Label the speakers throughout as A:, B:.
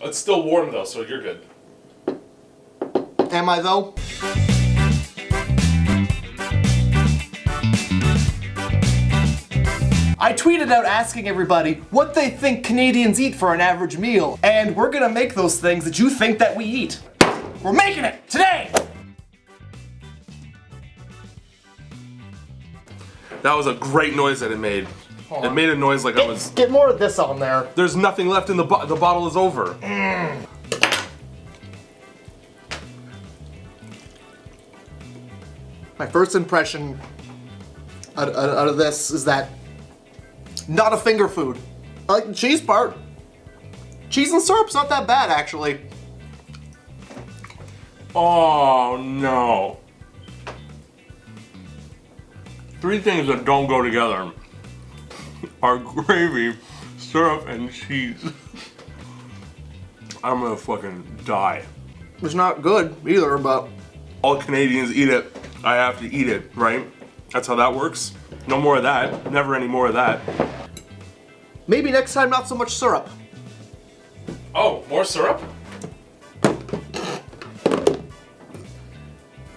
A: It's still warm though, so you're good.
B: Am I though? I tweeted out asking everybody what they think Canadians eat for an average meal, and we're gonna make those things that you think that we eat. We're making it today!
A: That was a great noise that it made. It made a noise like I was...
B: Get more of this on there.
A: There's nothing left in the bottle is over.
B: My first impression out of this is that not a finger food. I like the cheese part. Cheese and syrup's not that bad, actually.
A: Oh no. 3 things that don't go together are gravy, syrup, and cheese. I'm gonna fucking die.
B: It's not good either, but...
A: All Canadians eat it, I have to eat it, right? That's how that works. No more of that, never any more of that.
B: Maybe next time not so much syrup.
A: Oh, more syrup?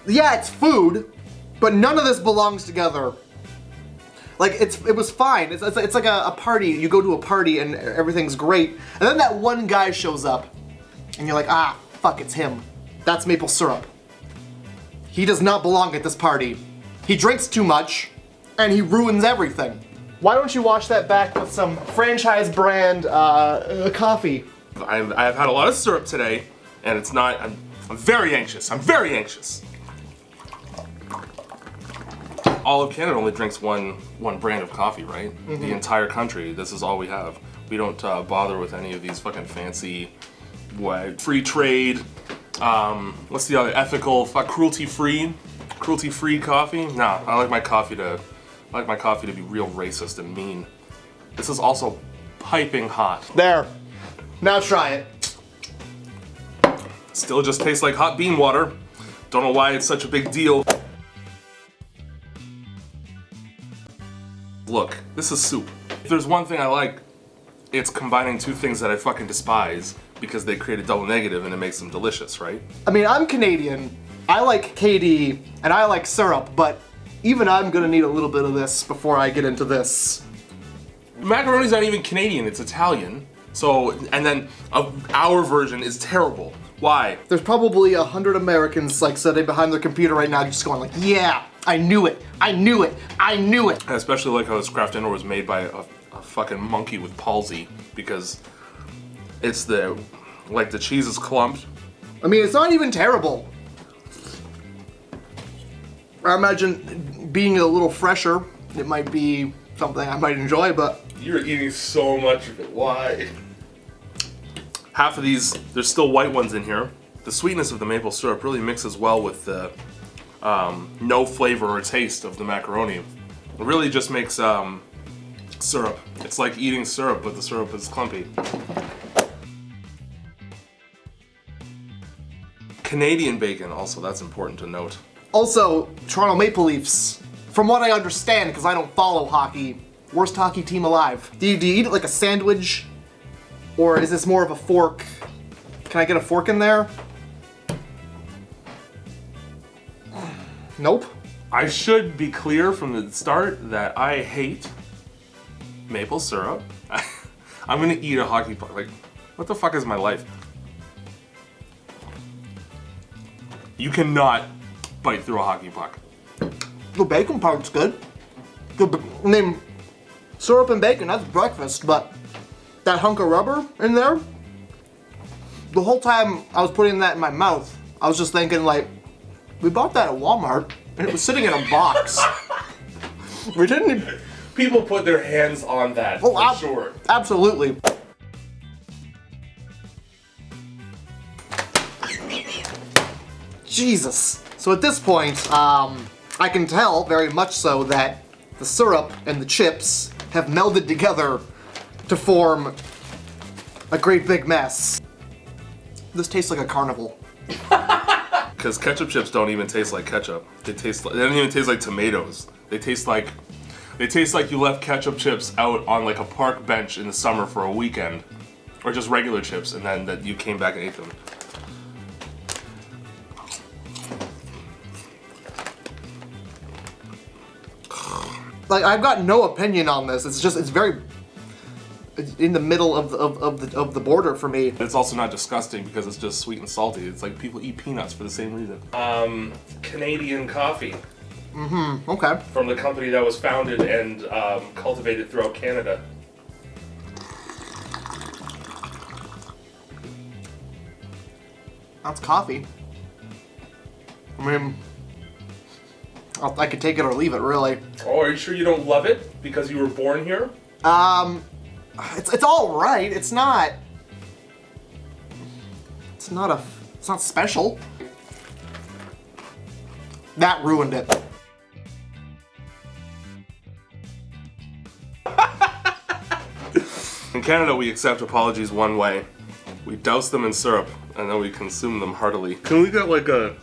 B: Yeah, it's food, but none of this belongs together. Like, it was fine. It's like a party. You go to a party and everything's great, and then that one guy shows up, and you're like, ah, fuck, it's him. That's maple syrup. He does not belong at this party. He drinks too much, and he ruins everything. Why don't you wash that back with some franchise brand coffee?
A: I've had a lot of syrup today, and it's not, I'm very anxious. I'm very anxious. All of Canada only drinks one brand of coffee, right? Mm-hmm. The entire country, this is all we have. We don't bother with any of these fucking fancy, free trade, what's the other, ethical, cruelty-free coffee? Nah, I like my coffee to be real racist and mean. This is also piping hot.
B: There. Now try it.
A: Still just tastes like hot bean water. Don't know why it's such a big deal. Look, this is soup. If there's one thing I like, it's combining 2 things that I fucking despise because they create a double negative and it makes them delicious, right?
B: I mean, I'm Canadian. I like KD and I like syrup, but even I'm gonna need a little bit of this before I get into this.
A: Macaroni's not even Canadian, it's Italian. So, and then our version is terrible. Why?
B: There's probably 100 Americans like sitting behind their computer right now just going like, yeah, I knew it, I knew it, I knew it.
A: I especially like how this Kraft Dinner was made by a fucking monkey with palsy because it's the cheese is clumped.
B: I mean, it's not even terrible. I imagine being a little fresher, it might be something I might enjoy, but...
A: You're eating so much of it, why? Half of these, there's still white ones in here. The sweetness of the maple syrup really mixes well with the no flavor or taste of the macaroni. It really just makes syrup. It's like eating syrup, but the syrup is clumpy. Canadian bacon, also, that's important to note.
B: Also, Toronto Maple Leafs, from what I understand, because I don't follow hockey, worst hockey team alive. Do you eat it like a sandwich? Or is this more of a fork? Can I get a fork in there? Nope.
A: I should be clear from the start that I hate maple syrup. I'm gonna eat a hockey puck. Like, what the fuck is my life? You cannot bite through a hockey puck.
B: The bacon part's good. I mean, syrup and bacon, that's breakfast, but that hunk of rubber in there, the whole time I was putting that in my mouth, I was just thinking like, we bought that at Walmart and it was sitting in a box. We didn't...
A: People put their hands on that, for sure.
B: Absolutely. Jesus. So at this point, I can tell very much so that the syrup and the chips have melded together to form a great big mess. This tastes like a carnival.
A: Because ketchup chips don't even taste like ketchup. They don't even taste like tomatoes. They taste like you left ketchup chips out on like a park bench in the summer for a weekend. or just regular chips, and then that you came back and ate them.
B: Like, I've got no opinion on this. It's very in the middle of the border for me.
A: It's also not disgusting because it's just sweet and salty. It's like people eat peanuts for the same reason. Canadian coffee.
B: Okay.
A: From the company that was founded and cultivated throughout Canada.
B: That's coffee. I mean, I could take it or leave it, really.
A: Oh, are you sure you don't love it because you were born here?
B: It's all right. It's not special. That ruined it.
A: In Canada, we accept apologies one way. We douse them in syrup, and then we consume them heartily. Can we get like a...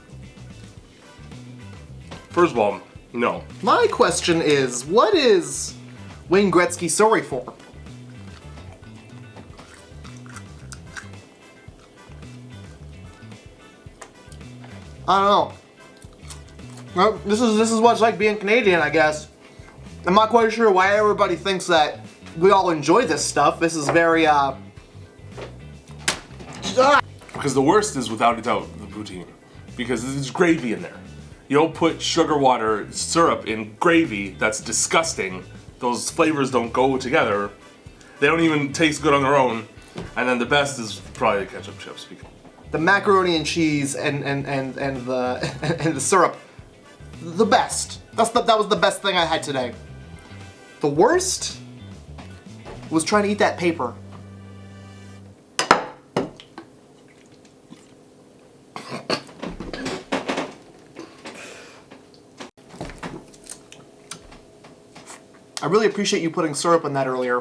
A: First of all, no.
B: My question is, what is Wayne Gretzky sorry for? I don't know. Well, this is what it's like being Canadian, I guess. I'm not quite sure why everybody thinks that we all enjoy this stuff. This is very,
A: Because the worst is, without a doubt, the poutine. Because there's gravy in there. You don't put sugar water syrup in gravy. That's disgusting. Those flavors don't go together. They don't even taste good on their own. And then the best is probably the ketchup chips.
B: The macaroni and cheese and the and the syrup, the best. That was the best thing I had today. The worst was trying to eat that paper. I really appreciate you putting syrup in that earlier.